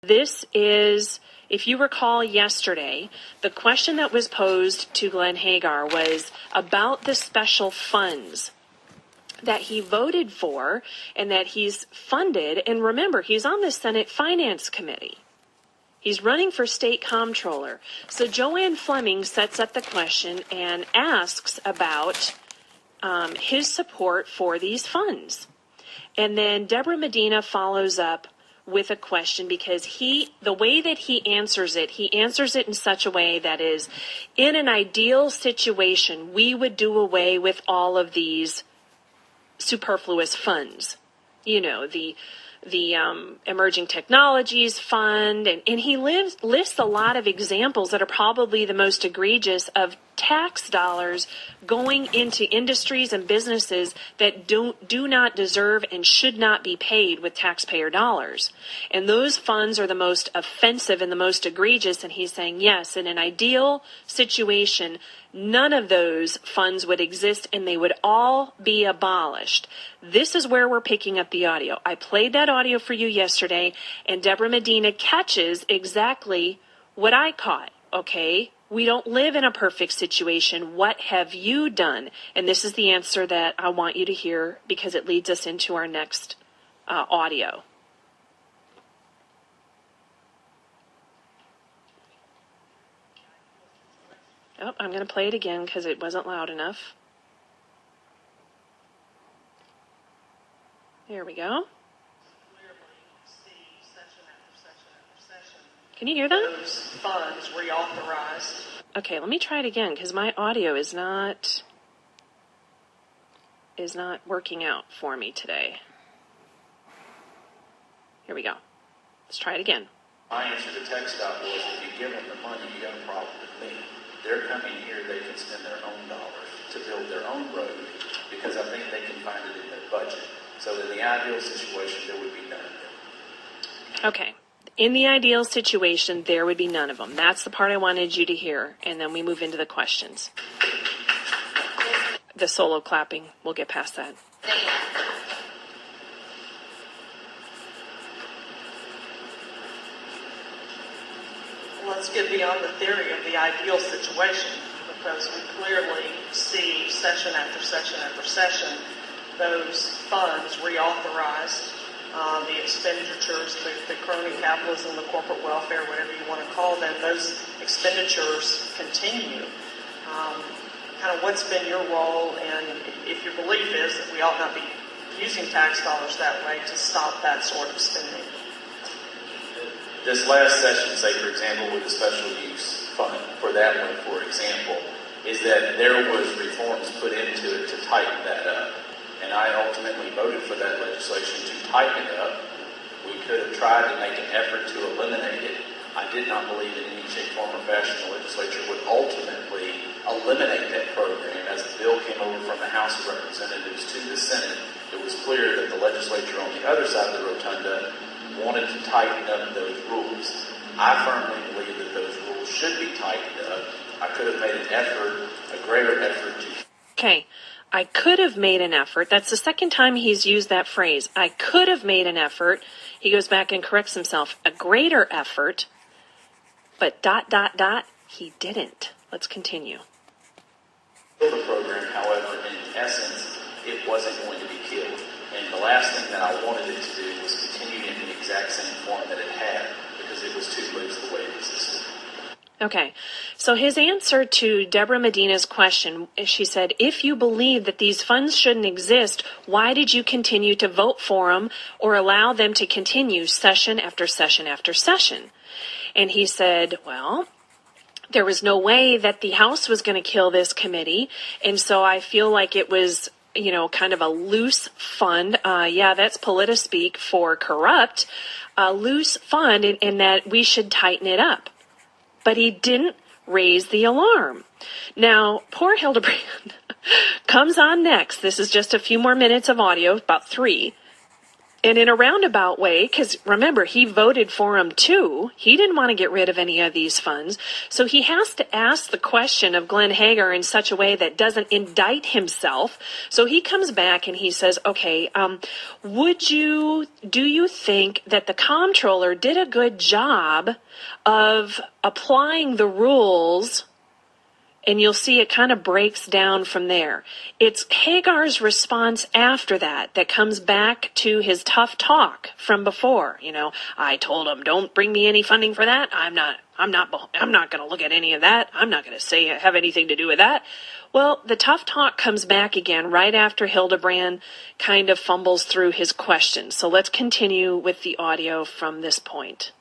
This is, if you recall yesterday, the question that was posed to Glenn Hegar was about the special funds that he voted for and that he's funded. And remember, he's on the Senate Finance Committee. He's running for state comptroller. So Joanne Fleming sets up the question and asks about his support for these funds. And then Deborah Medina follows up with a question because the way that he answers it in such a way that is, in an ideal situation, we would do away with all of these superfluous funds. You know, the Emerging Technologies Fund, and he lists a lot of examples that are probably the most egregious of tax dollars going into industries and businesses that do not deserve and should not be paid with taxpayer dollars. And those funds are the most offensive and the most egregious, and he's saying, yes, in an ideal situation, none of those funds would exist and they would all be abolished. This is where we're picking up the audio. I played that audio for you yesterday, and Deborah Medina catches exactly what I caught, okay? We don't live in a perfect situation. What have you done? And this is the answer that I want you to hear because it leads us into our next audio. Oh, I'm going to play it again because it wasn't loud enough. There we go. Can you hear that? Those funds reauthorized. Okay, let me try it again because my audio is not working out for me today. Here we go. Let's try it again. My answer to TxDOT was, if you give them the money, you got a problem with me. They're coming here, they can spend their own dollars to build their own road because I think they can find it in their budget. So in the ideal situation, there would be none of them. Okay. In the ideal situation, there would be none of them. That's the part I wanted you to hear. And then we move into the questions. The solo clapping, we'll get past that. Let's get beyond the theory of the ideal situation, because we clearly see session after session after session those funds reauthorized. The expenditures, the crony capitalism, the corporate welfare, whatever you want to call them, those expenditures continue. Kind of what's been your role, and if your belief is that we ought not be using tax dollars that way to stop that sort of spending? This last session, say for example, with the special use fund, for that one, for example, is that there was reforms put into it to tighten that up. And I ultimately voted for that legislation to tighten it up. We could have tried to make an effort to eliminate it. I did not believe in any shape, form, or fashion the legislature would ultimately eliminate that program. As the bill came over from the House of Representatives to the Senate, it was clear that the legislature on the other side of the rotunda wanted to tighten up those rules. I firmly believe that those rules should be tightened up. I could have made an effort, a greater effort to... Okay. I could have made an effort. That's the second time he's used that phrase. I could have made an effort. He goes back and corrects himself. A greater effort. But ... he didn't. Let's continue. The program, however, in essence, it wasn't going to be killed. And the last thing that I wanted it to do was continue in the exact same form that it had, because it was too loose the way it existed. Okay, so his answer to Deborah Medina's question, she said, if you believe that these funds shouldn't exist, why did you continue to vote for them or allow them to continue session after session after session? And he said, well, there was no way that the House was going to kill this committee, and so I feel like it was, kind of a loose fund. That's politispeak for corrupt. A loose fund, and that we should tighten it up. But he didn't raise the alarm. Now, poor Hildebrand comes on next. This is just a few more minutes of audio, about 3. And in a roundabout way, because remember, he voted for him too. He didn't want to get rid of any of these funds. So he has to ask the question of Glenn Hegar in such a way that doesn't indict himself. So he comes back and he says, okay, do you think that the comptroller did a good job of applying the rules? And you'll see it kind of breaks down from there. It's Hagar's response after that comes back to his tough talk from before. I told him, don't bring me any funding for that. I'm not going to look at any of that. I'm not going to have anything to do with that. Well, the tough talk comes back again right after Hildebrand kind of fumbles through his questions. So let's continue with the audio from this point.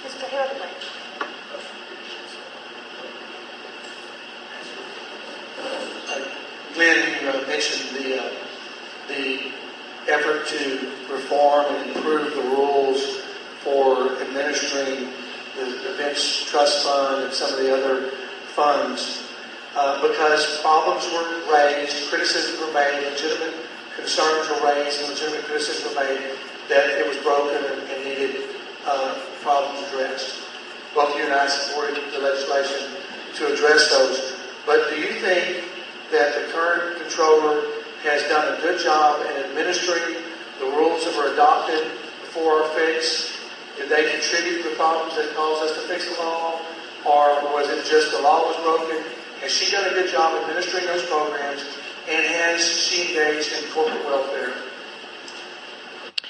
Mr. Hildebrand. Glenn, you mentioned the effort to reform and improve the rules for administering the Defense Trust Fund and some of the other funds because problems were raised, criticisms were made, legitimate concerns were raised, and legitimate criticisms were made that it was broken and needed problems addressed. Both you and I supported the legislation to address those. But do you think that the current controller has done a good job in administering the rules that were adopted for our fix? Did they contribute to the problems that caused us to fix the law? Or was it just the law was broken? Has she done a good job administering those programs? And has she engaged in corporate welfare?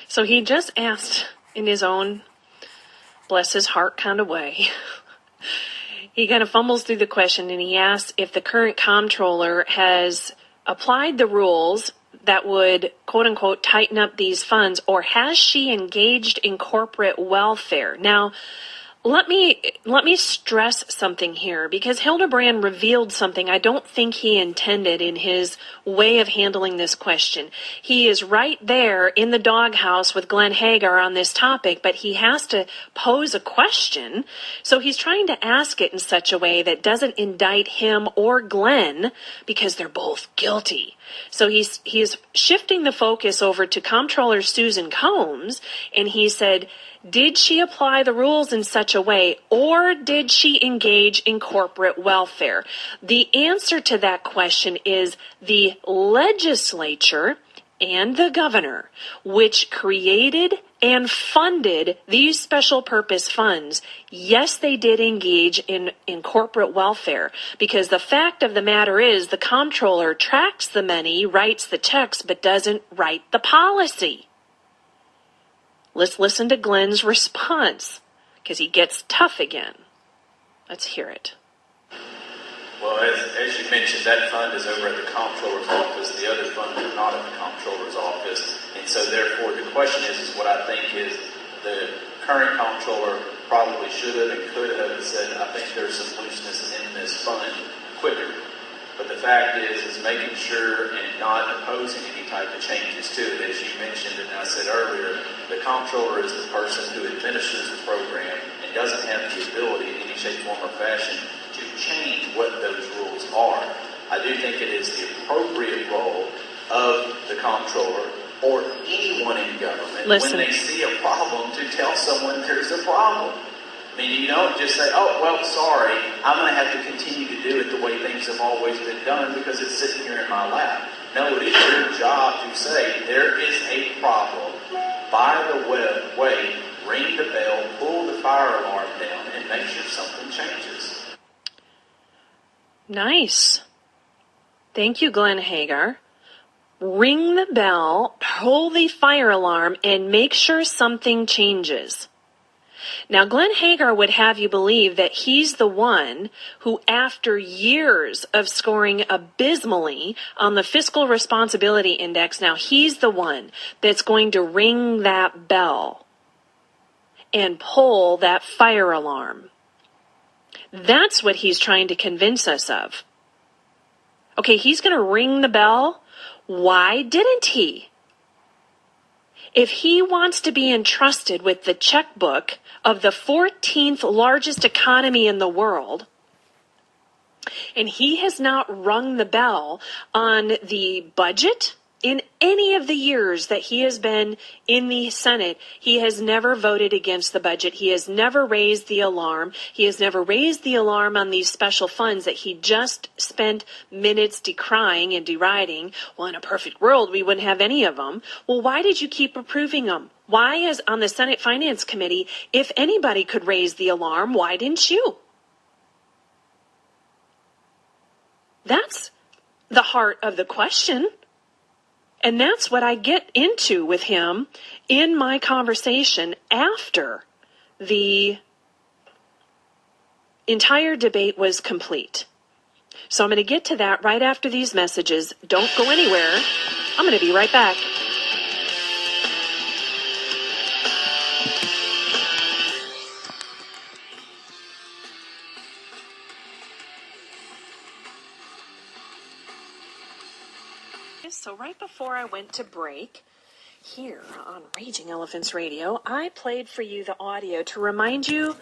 So he just asked in his own, bless his heart kind of way. He kind of fumbles through the question and he asks if the current comptroller has applied the rules that would, quote unquote, tighten up these funds, or has she engaged in corporate welfare? Now, let me stress something here, because Hildebrand revealed something I don't think he intended in his way of handling this question. He is right there in the doghouse with Glenn Hegar on this topic, but he has to pose a question. So he's trying to ask it in such a way that doesn't indict him or Glenn, because they're both guilty. So he's shifting the focus over to Comptroller Susan Combs, and he said, did she apply the rules in such a way, or did she engage in corporate welfare? The answer to that question is the legislature and the governor, which created and funded these special purpose funds. Yes, they did engage in corporate welfare, because the fact of the matter is the comptroller tracks the money, writes the checks, but doesn't write the policy. Let's listen to Glenn's response, because he gets tough again. Let's hear it. Well, as you mentioned, that fund is over at the comptroller's office. The other funds are not at the comptroller's office. And so, therefore, the question is what I think is the current comptroller probably should have and could have said, I think there's some looseness in this fund quicker. But the fact is making sure and not opposing any type of changes to it. As you mentioned and I said earlier, the comptroller is the person who administers the program and doesn't have the ability in any shape, form, or fashion to change what those rules are. I do think it is the appropriate role of the comptroller or anyone in government when they see a problem to tell someone there's a problem. I mean, you don't just say, oh, well, sorry, I'm going to have to continue to do it the way things have always been done because it's sitting here in my lap. No, it is your job to say there is a problem. By the way, ring the bell, pull the fire alarm down, and make sure something changes. Nice. Thank you, Glenn Hegar. Ring the bell, pull the fire alarm, and make sure something changes. Now, Glenn Hegar would have you believe that he's the one who, after years of scoring abysmally on the Fiscal Responsibility Index, now he's the one that's going to ring that bell and pull that fire alarm. That's what he's trying to convince us of. Okay, he's going to ring the bell. Why didn't he? If he wants to be entrusted with the checkbook of the 14th largest economy in the world, and he has not rung the bell on the budget, In any of the years that he has been in the Senate, he has never voted against the budget. He has never raised the alarm. He has never raised the alarm on these special funds that he just spent minutes decrying and deriding. Well, in a perfect world, we wouldn't have any of them. Well, why did you keep approving them? Why, as on the Senate Finance Committee, if anybody could raise the alarm, why didn't you? That's the heart of the question. And that's what I get into with him in my conversation after the entire debate was complete. So I'm going to get to that right after these messages. Don't go anywhere. I'm going to be right back. So right before I went to break, here on Raging Elephants Radio, I played for you the audio to remind you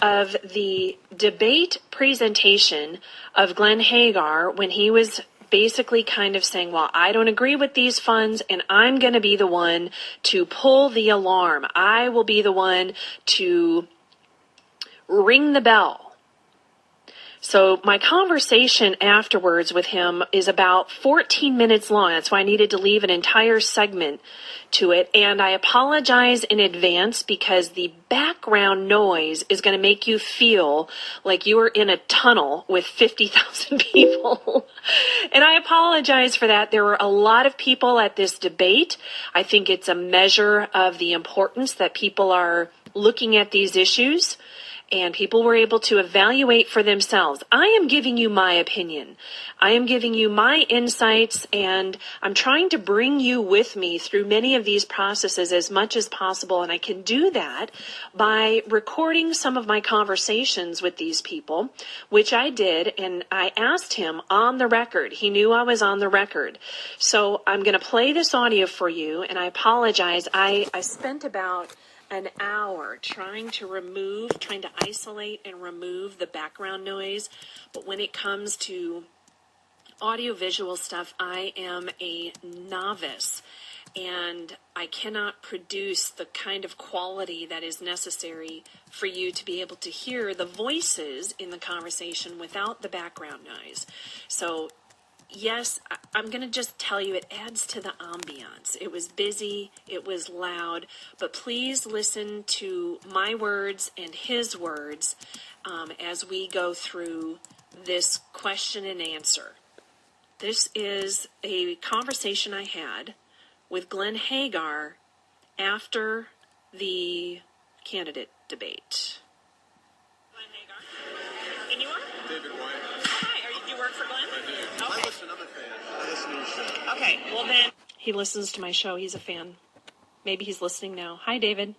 of the debate presentation of Glenn Hegar when he was basically kind of saying, well, I don't agree with these funds and I'm going to be the one to pull the alarm. I will be the one to ring the bell. So my conversation afterwards with him is about 14 minutes long. That's why I needed to leave an entire segment to it. And I apologize in advance because the background noise is going to make you feel like you are in a tunnel with 50,000 people. And I apologize for that. There were a lot of people at this debate. I think it's a measure of the importance that people are looking at these issues. And people were able to evaluate for themselves. I am giving you my opinion. I am giving you my insights, and I'm trying to bring you with me through many of these processes as much as possible. And I can do that by recording some of my conversations with these people, which I did. And I asked him on the record. He knew I was on the record. So I'm going to play this audio for you, and I apologize. I spent about an hour trying to isolate and remove the background noise. But when it comes to audiovisual stuff, I am a novice and I cannot produce the kind of quality that is necessary for you to be able to hear the voices in the conversation without the background noise. So yes, I'm going to just tell you it adds to the ambiance. It was busy, it was loud, but please listen to my words and his words as we go through this question and answer. This is a conversation I had with Glenn Hegar after the candidate debate. Glenn Hegar, and you are? David White. Hi, do you work for Glenn? I do. Okay. I listen, I'm a fan. I listen to your show. Okay, well then. He listens to my show. He's a fan. Maybe he's listening now. Hi, David.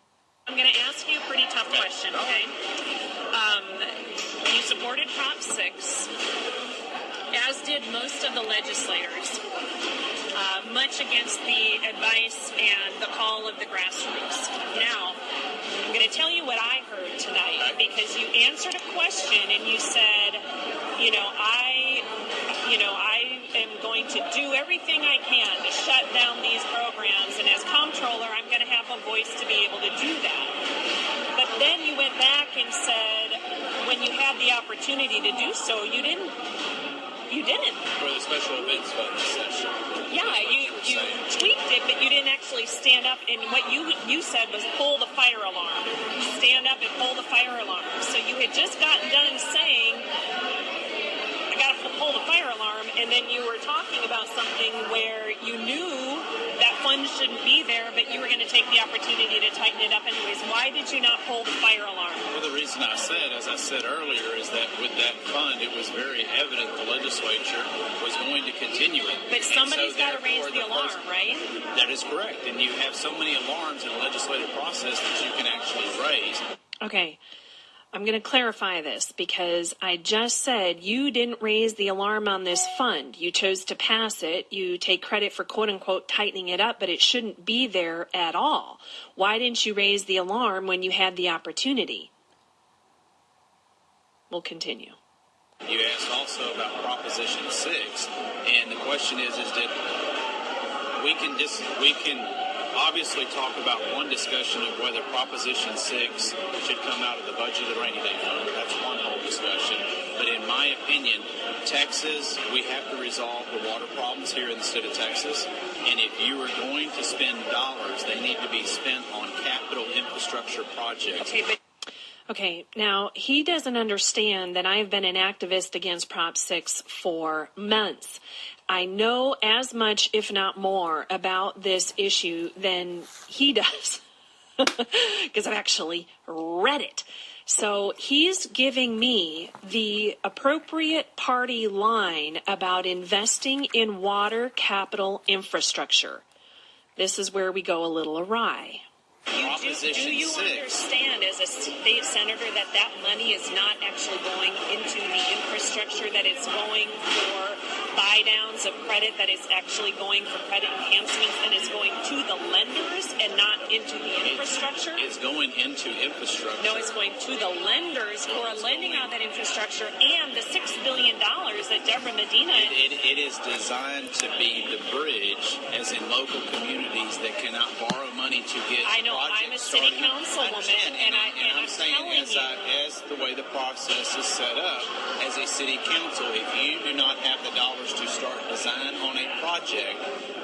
I'm going to ask you a pretty tough question, okay? You supported Prop 6, as did most of the legislators, much against the advice and the call of the grassroots. Now, I'm going to tell you what I heard tonight, because you answered a question and you said, I am going to do everything I can to shut down these programs, and as comptroller, I'm going to have a voice to be able to do that. But then you went back and said, when you had the opportunity to do so, you didn't. For the special events fund session. Yeah, you tweaked it, but you didn't actually stand up, and what you said was pull the fire alarm. Stand up and pull the fire alarm. So you had just gotten done saying, I got to pull the fire alarm, and then you were talking about something where you knew that funds shouldn't be there, but you were going to take the opportunity to tighten it up anyways. Why did you not pull the fire alarm? Well, the reason I said, as I said earlier, is that with that fund, it was very evident the legislature was going to continue it. But somebody's got to raise the alarm, right? That is correct. And you have so many alarms in a legislative process that you can actually raise. Okay. I'm going to clarify this because I just said you didn't raise the alarm on this fund. You chose to pass it. You take credit for quote-unquote tightening it up, but it shouldn't be there at all. Why didn't you raise the alarm when you had the opportunity? We'll continue. You asked also about Proposition 6, and the question is did we can obviously talk about one discussion of whether Proposition 6 should come out of the budget of the rainy day fund. That's one whole discussion. But in my opinion, Texas, we have to resolve the water problems here in the state of Texas. And if you are going to spend dollars, they need to be spent on capital infrastructure projects. Okay, now he doesn't understand that I have been an activist against Prop 6 for months. I know as much, if not more, about this issue than he does because I've actually read it. So he's giving me the appropriate party line about investing in water capital infrastructure. This is where we go a little awry. Do you understand as a state senator that money is not actually going into the infrastructure, that it's going for buy downs of credit, that it's actually going for credit enhancements, and it's going to the lenders and not into the infrastructure? It's going into infrastructure. No, it's going to the lenders who are lending on that infrastructure, and the $6 billion that Deborah Medina... It is designed to be the bridge, as in local communities that cannot borrow money to get... I know, I'm a city councilwoman, and I'm saying, telling you... as the way the process is set up, as a city council, if you do not have the dollars to start design on a project,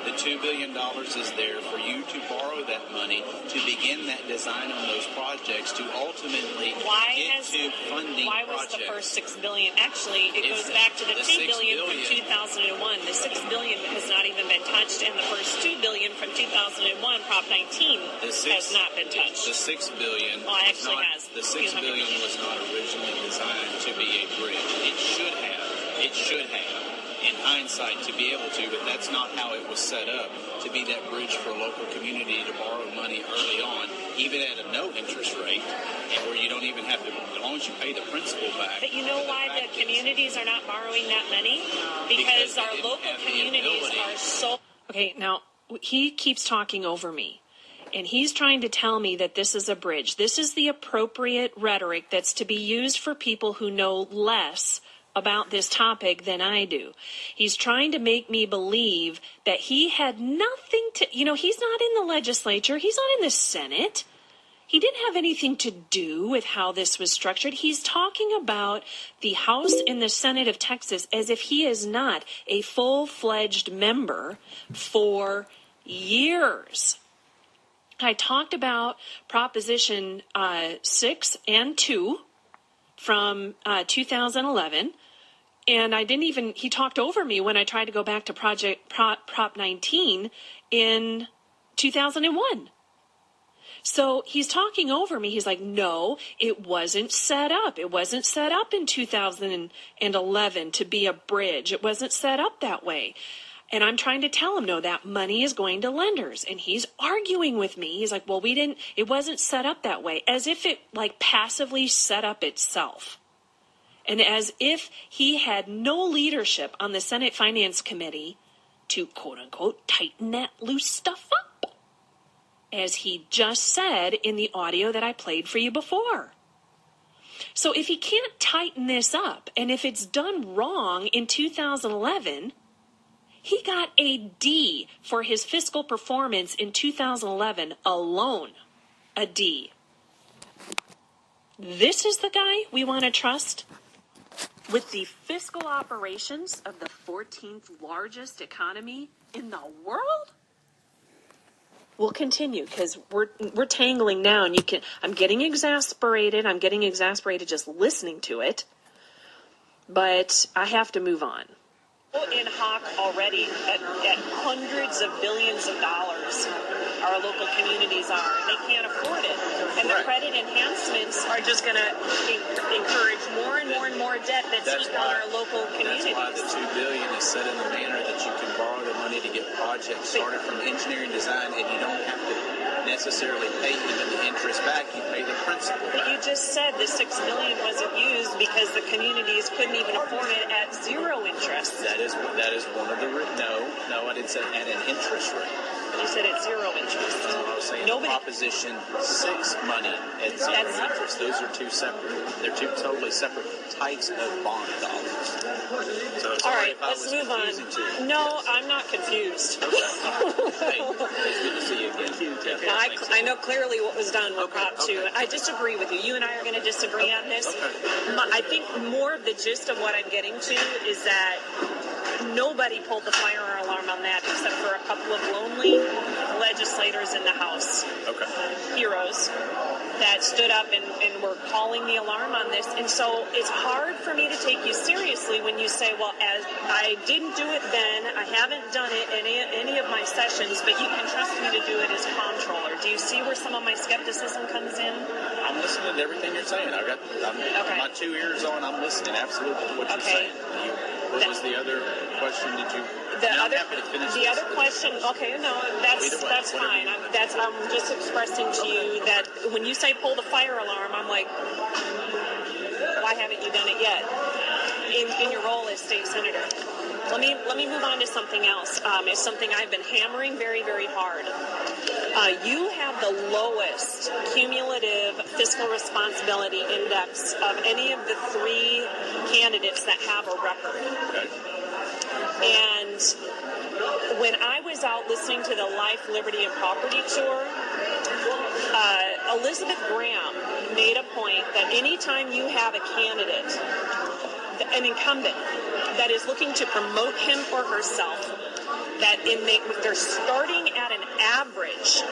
the $2 billion is there for you to borrow that money to begin that design on those projects to ultimately get to funding projects. Why was the first $6 billion? Actually, it goes back to the $2 billion from 2001. The $6 billion has not even been touched, and the first $2 billion from 2001, Prop 19, has not been touched. The $6 billion. Well, actually has. The $6 billion was not originally designed to be a bridge. It should have, in hindsight, to be able to, but that's not how it was set up, to be that bridge for a local community to borrow money early on, even at a no interest rate, and where you don't even have to, as long as you pay the principal back. But you know why the communities are not borrowing that money? Because our local communities are so... Okay, now, he keeps talking over me. And he's trying to tell me that this is a bridge. This is the appropriate rhetoric that's to be used for people who know less about this topic than I do. He's trying to make me believe that he had nothing to, he's not in the legislature. He's not in the Senate. He didn't have anything to do with how this was structured. He's talking about the House and the Senate of Texas as if he is not a full-fledged member for years. I talked about Proposition 6 and 2 from 2011, and he talked over me when I tried to go back to Prop 19 in 2001. So he's talking over me. He's like, no, it wasn't set up. It wasn't set up in 2011 to be a bridge. It wasn't set up that way. And I'm trying to tell him, no, that money is going to lenders. And he's arguing with me. He's like, well, it wasn't set up that way. As if it passively set up itself. And as if he had no leadership on the Senate Finance Committee to, quote unquote, tighten that loose stuff up. As he just said in the audio that I played for you before. So if he can't tighten this up, and if it's done wrong in 2011... He got a D for his fiscal performance in 2011 alone. A D. This is the guy we want to trust with the fiscal operations of the 14th largest economy in the world? We'll continue because we're tangling now, and I'm getting exasperated. I'm getting exasperated just listening to it. But I have to move on. In Hawk already at hundreds of billions of dollars our local communities are, and they can't afford it. And the credit enhancements are just going to encourage more and more and more debt that's heaped on our local communities. That's why the $2 billion is set in a manner that you can borrow the money to get projects started from engineering design, and you don't have to necessarily pay even the interest back. You pay the principal back. But you just said the $6 billion wasn't used because the communities couldn't even afford it at zero interest. That is one of the no, I didn't say at an interest rate. You said it's zero interest. That's what I was saying. Nobody. Proposition 6 money at zero interest. Those are two separate. They're two totally separate types of bond dollars. So all right, let's move on. No, I'm not confused. Okay. Hey, it's good to see you again. I know clearly what was done with Prop 2. I disagree with you. You and I are going to disagree on this. I think more of the gist of what I'm getting to is that nobody pulled the fire alarm on that except for a couple of lonely legislators in the House. Okay. Heroes that stood up and were calling the alarm on this. And so it's hard for me to take you seriously when you say, well, as I didn't do it then, I haven't done it in any of my sessions, but you can trust me to do it as comptroller. Do you see where some of my skepticism comes in? I'm listening to everything you're saying. My 2 ears on, I'm listening absolutely to what you're saying. What was the other question? I'm happy to finish the other question. Okay, no, that's fine. I'm just expressing to you that when you say pull the fire alarm, I'm like, why haven't you done it yet? In your role as state senator. Let me move on to something else. It's something I've been hammering very, very hard. You have the lowest cumulative fiscal responsibility index of any of the three candidates that have a record. Okay. And when I was out listening to the Life, Liberty, and Property tour, Elizabeth Graham made a point that anytime you have a candidate, an incumbent, that is looking to promote him or herself, that they're starting at an average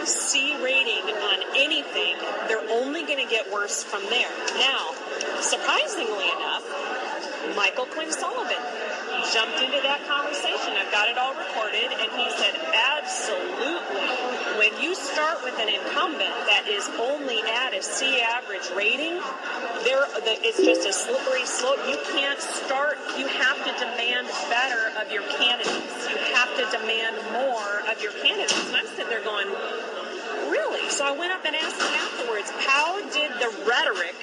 C rating on anything, they're only going to get worse from there. Now, surprisingly enough, Michael Quinn Sullivan jumped into that conversation. I've got it all recorded, and he said, absolutely. When you start with an incumbent that is only at a C average rating, it's just a slippery slope. You can't start. You have to demand better of your candidates. You have to demand more of your candidates. And I'm sitting there going, really? So I went up and asked him afterwards, how did the rhetoric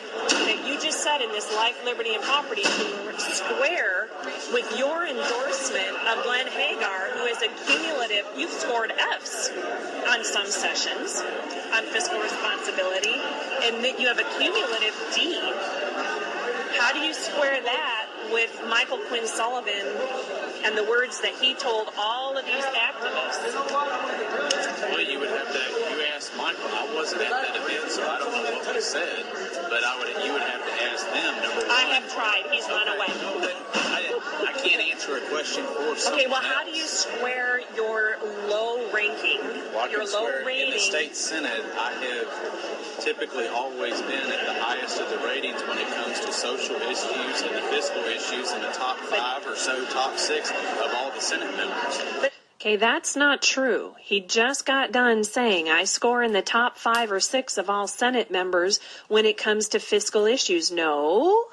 that you just said in this Life, Liberty, and Property square with your endorsement of Glenn Hegar, who is a cumulative, you've scored Fs on some sessions on fiscal responsibility, and that you have a cumulative D. How do you square that with Michael Quinn Sullivan and the words that he told all of these activists? Well, you asked Michael. I wasn't at that event, so I don't know what was said. But you would have to ask them. Number one. I have tried. He's run away. I can't answer a question for someone. Okay, well, how do you square your low ranking, your low rating? In the state senate, I have typically always been at the highest of the ratings when it comes to social issues and the fiscal issues in the top 5 or so, top 6 of all the Senate members. Okay, that's not true. He just got done saying I score in the top 5 or 6 of all Senate members when it comes to fiscal issues. No.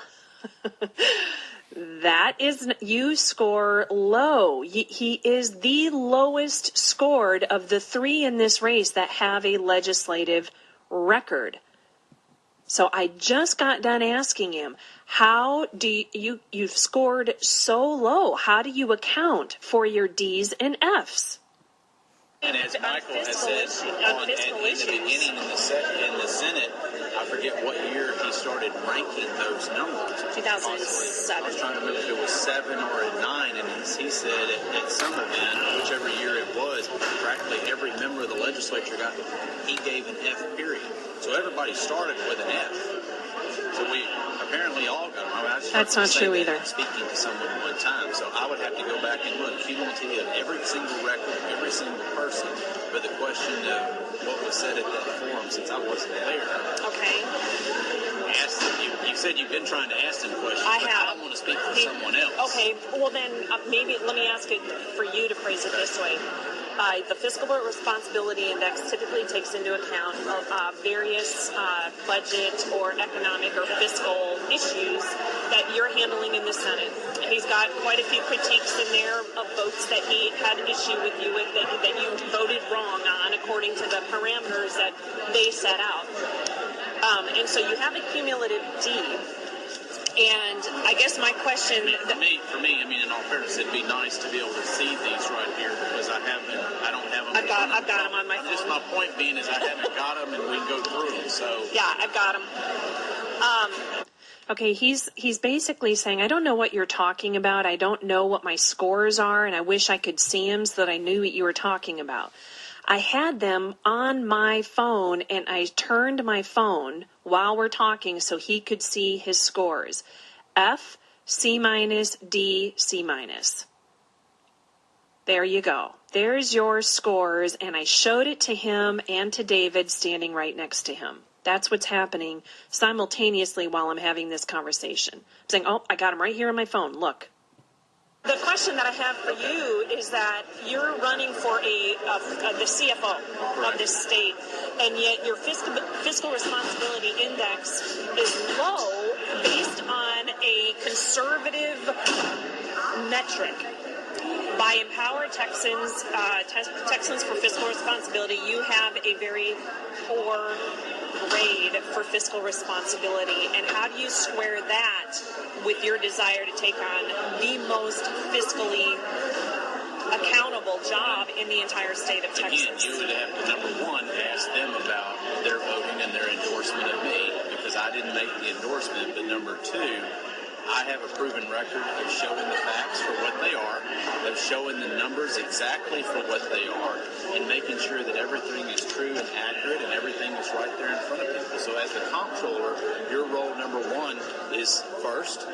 That is, you score low. He is the lowest scored of the 3 in this race that have a legislative record. So I just got done asking him, how do you've scored so low? How do you account for your D's and F's? And as Michael has said, in the beginning in the Senate, I forget what year he started ranking those numbers. 2007. I was trying to remember if it was 7 or 9, and he said at some event, whichever year it was, practically every member of the legislature he gave an F period. So everybody started with an F. So we apparently all got them. That's not true either. Speaking to someone one time, so I would have to go back and look cumulatively of every single record, every single person. But the question of what was said at that forum, since I wasn't there. Okay. You said you've been trying to ask them questions. I but have. I don't want to speak for someone else. Okay. Well, then maybe let me ask it for you to phrase it this way. The Fiscal Responsibility Index typically takes into account various budget or economic or fiscal issues that you're handling in the Senate. He's got quite a few critiques in there of votes that he had issue with you with that you voted wrong on according to the parameters that they set out. And so you have a cumulative D. And I guess my question... For me, I mean, in all fairness, it'd be nice to be able to see these right here because I don't have them. I've got them on my phone. Just my point being is I haven't got them and we can go through them, so... Yeah, I've got them. Okay, he's basically saying, I don't know what you're talking about. I don't know what my scores are, and I wish I could see them so that I knew what you were talking about. I had them on my phone, and I turned my phone while we're talking so he could see his scores. F, C minus, D, C minus. There you go. There's your scores, and I showed it to him and to David standing right next to him. That's what's happening simultaneously while I'm having this conversation. I'm saying, oh, I got them right here on my phone. Look. The question that I have for you is that you're running for the CFO of this state, and yet your fiscal responsibility index is low based on a conservative metric. By Empower Texans, Texans for Fiscal Responsibility, you have a very poor grade for fiscal responsibility. And how do you square that with your desire to take on the most fiscally accountable job in the entire state of Texas? Again, you would have to, number one, ask them about their voting and their endorsement of me, because I didn't make the endorsement. But number two, I have a proven record of showing the facts for what they are, of showing the numbers exactly for what they are, and making sure that everything is true and accurate and everything is right there in front of people. So as the comptroller, your role, number one, is first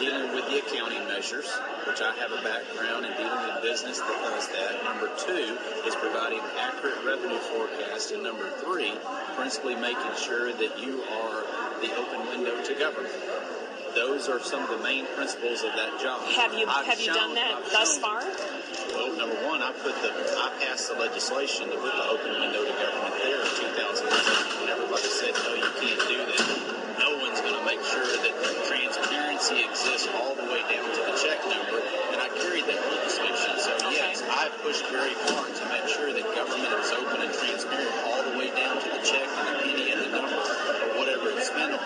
dealing with the accounting measures, which I have a background in dealing with business that does that. Number two is providing accurate revenue forecast. And number three, principally making sure that you are the open window to government. Those are some of the main principles of that job. Have you done that thus far? Well, number one, I passed the legislation to put the open window to government there in 2007 when everybody said, no, you can't do that. No one's going to make sure that transparency exists all the way down to the check number, and I carried that legislation. So, yes, I've pushed very hard to make sure that government is open and transparent all the way down to the check and the penny and the number or whatever it's spent on.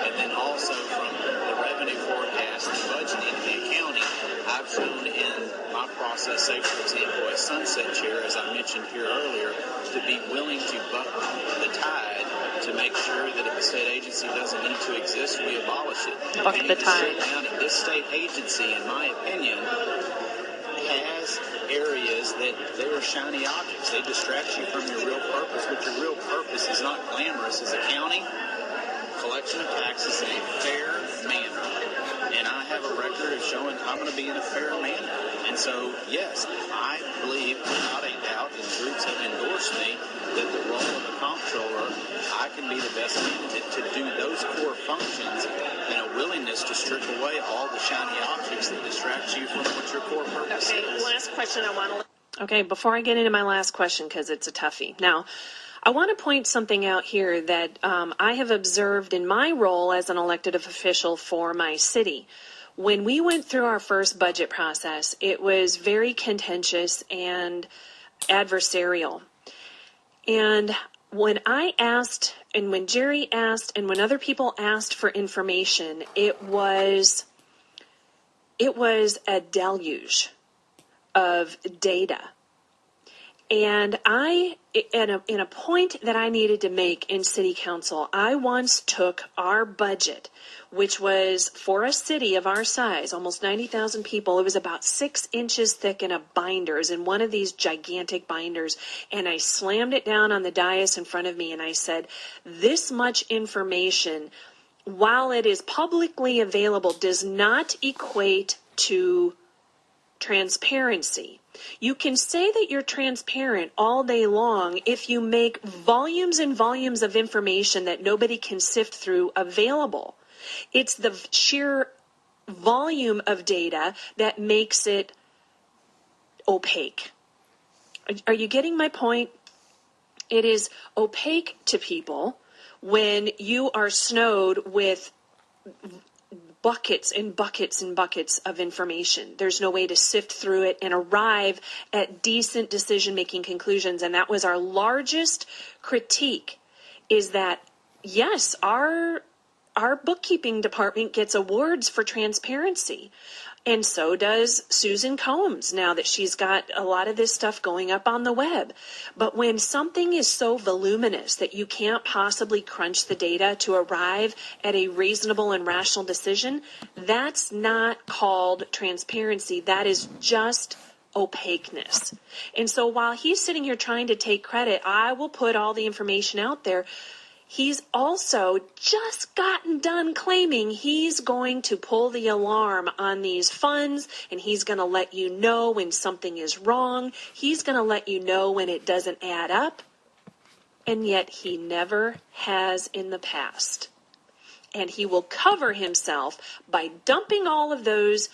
And then also from the revenue forecast, the budgeting, and the accounting, I've shown in my process, say, for example, as sunset chair, as I mentioned here earlier, to be willing to buck the tide to make sure that if a state agency doesn't need to exist, we abolish it. Buck the tide. This state agency, in my opinion, has areas that they are shiny objects. They distract you from your real purpose, but your real purpose is not glamorous. It's accounting, collection of taxes in a fair manner. And I have a record of showing I'm going to be in a fair manner. And so, yes, I believe without a doubt, and groups have endorsed me, that the role of a comptroller, I can be the best candidate to do those core functions and a willingness to strip away all the shiny objects that distract you from what your core purpose is. Last question I want to... Okay, before I get into my last question, because it's a toughie. Now, I want to point something out here that I have observed in my role as an elected official for my city. When we went through our first budget process, it was very contentious and adversarial. And when I asked, and when Jerry asked, and when other people asked for information, it was a deluge of data. And in a point that I needed to make in city council, I once took our budget, which was for a city of our size, almost 90,000 people. It was about 6 inches thick in a binder, in one of these gigantic binders. And I slammed it down on the dais in front of me and I said, this much information, while it is publicly available, does not equate to transparency. You can say that you're transparent all day long if you make volumes and volumes of information that nobody can sift through available. It's the sheer volume of data that makes it opaque. Are you getting my point? It is opaque to people when you are snowed with buckets and buckets and buckets of information. There's no way to sift through it and arrive at decent decision-making conclusions. And that was our largest critique, is that, yes, our our bookkeeping department gets awards for transparency. And so does Susan Combs, now that she's got a lot of this stuff going up on the web. But when something is so voluminous that you can't possibly crunch the data to arrive at a reasonable and rational decision, that's not called transparency. That is just opaqueness. And so while he's sitting here trying to take credit, I will put all the information out there. He's also just gotten done claiming he's going to pull the alarm on these funds, and he's going to let you know when something is wrong. He's going to let you know when it doesn't add up. And yet he never has in the past. And he will cover himself by dumping all of those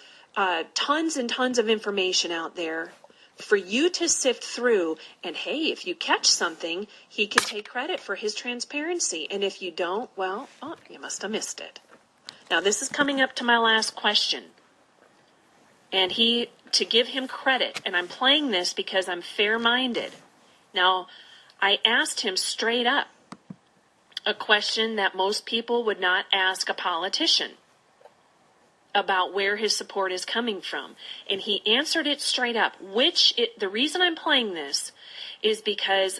tons and tons of information out there for you to sift through. And hey, if you catch something, he can take credit for his transparency. And if you don't, well, you must have missed it. Now, this is coming up to my last question. And to give him credit, and I'm playing this because I'm fair-minded. Now, I asked him straight up a question that most people would not ask a politician about where his support is coming from. And he answered it straight up, the reason I'm playing this is because,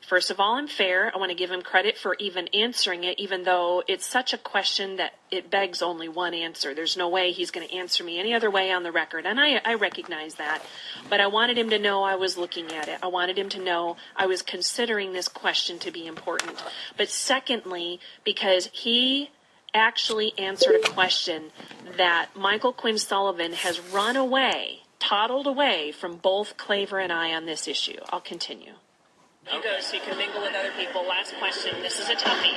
first of all, I'm fair. I want to give him credit for even answering it, even though it's such a question that it begs only one answer. There's no way he's going to answer me any other way on the record. And I recognize that. But I wanted him to know I was looking at it. I wanted him to know I was considering this question to be important. But secondly, because he actually answered a question that Michael Quinn Sullivan has toddled away from both Claver and I on this issue. I'll continue. You go so you can mingle with other people. Last question. This is a toughie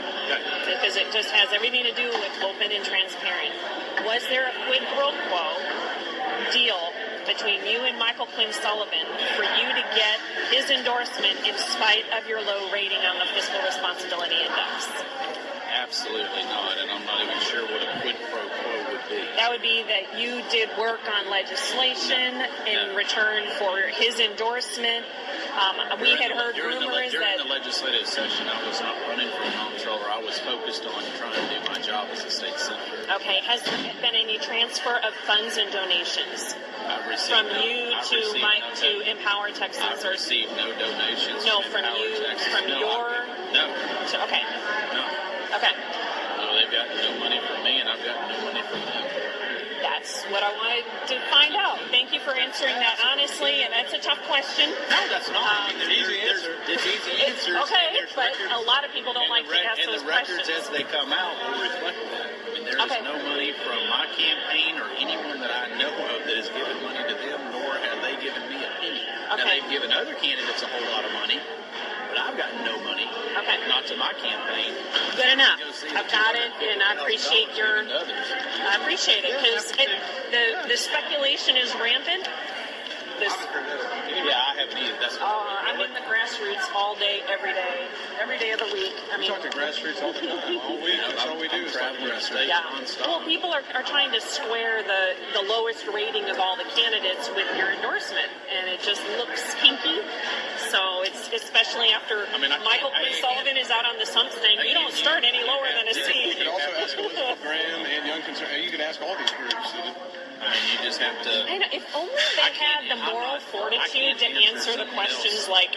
because it just has everything to do with open and transparent. Was there a quid pro quo deal between you and Michael Quinn Sullivan for you to get his endorsement in spite of your low rating on the Fiscal Responsibility Index? Absolutely not, and I'm not even sure what a quid pro quo would be. That would be that you did work on legislation in return for his endorsement. We had heard rumors during the legislative session, I was not running for comptroller. I was focused on trying to do my job as a state senator. Okay. Has there been any transfer of funds and donations from you to Mike to Empower Texans? I've received no donations. No, from you, from your. No. Okay. No. Okay. No, they've got no money from me, and I've got no money from them. That's what I wanted to find out. Thank you for answering that honestly, and that's a tough question. No, that's not. It's easy answers. Okay, but a lot of people don't like to ask those questions. And the records as they come out will reflect that. I mean, there is no money from my campaign or anyone that I know of that has given money to them, nor have they given me a penny. Okay. Now, they've given other candidates a whole lot of money, but I've got no money. Okay. Not to my campaign. Good enough. I've got it, and I appreciate I appreciate it, because the speculation is rampant. Yeah, I haven't either. I'm in the grassroots all day, every day of the week. I mean, talk to grassroots all the time, all week. That's all we do is talk to grassroots. Yeah. Well, people are trying to square the lowest rating of all the candidates with your endorsement, and it just looks hinky. So it's especially after Michael Quinn Sullivan is out on the stump saying you don't start any lower than a C. You could also ask Elizabeth Graham and Young Conservative. You could ask all these groups. You just have to. I know, if only they had the moral fortitude to answer the questions like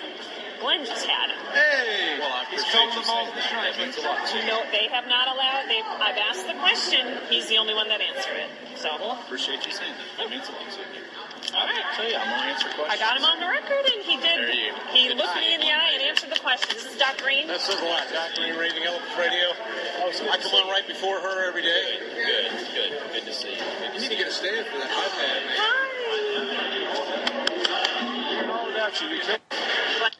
Glenn just had. Hey! Well, he's calling the ball to the strike. That means a lot to No, they have not allowed. I've asked the question. He's the only one that answered it. So. Well, I appreciate you saying that. That means a lot to me. All right. I'll tell you, I'm going to answer questions. I got him on the record, and he did. He looked me in the eye and answered the question. This is Doc Green. That says a lot. Doc Green, Raising Elephants Radio. I come on right before her every day. Good to see you. You need to get a stand for that. Hi.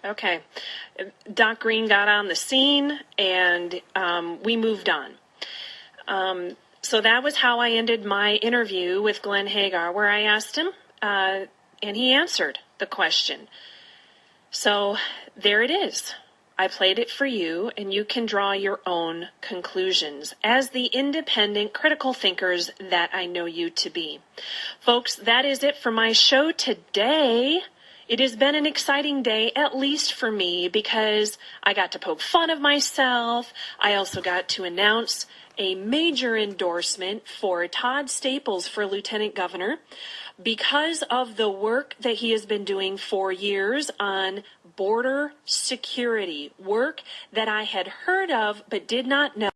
Okay. Doc Green got on the scene, and we moved on. So that was how I ended my interview with Glenn Hegar, where I asked him, and he answered the question. So there it is. I played it for you, and you can draw your own conclusions as the independent, critical thinkers that I know you to be. Folks, that is it for my show today. It has been an exciting day, at least for me, because I got to poke fun of myself. I also got to announce a major endorsement for Todd Staples for Lieutenant Governor because of the work that he has been doing for years on border security, work that I had heard of but did not know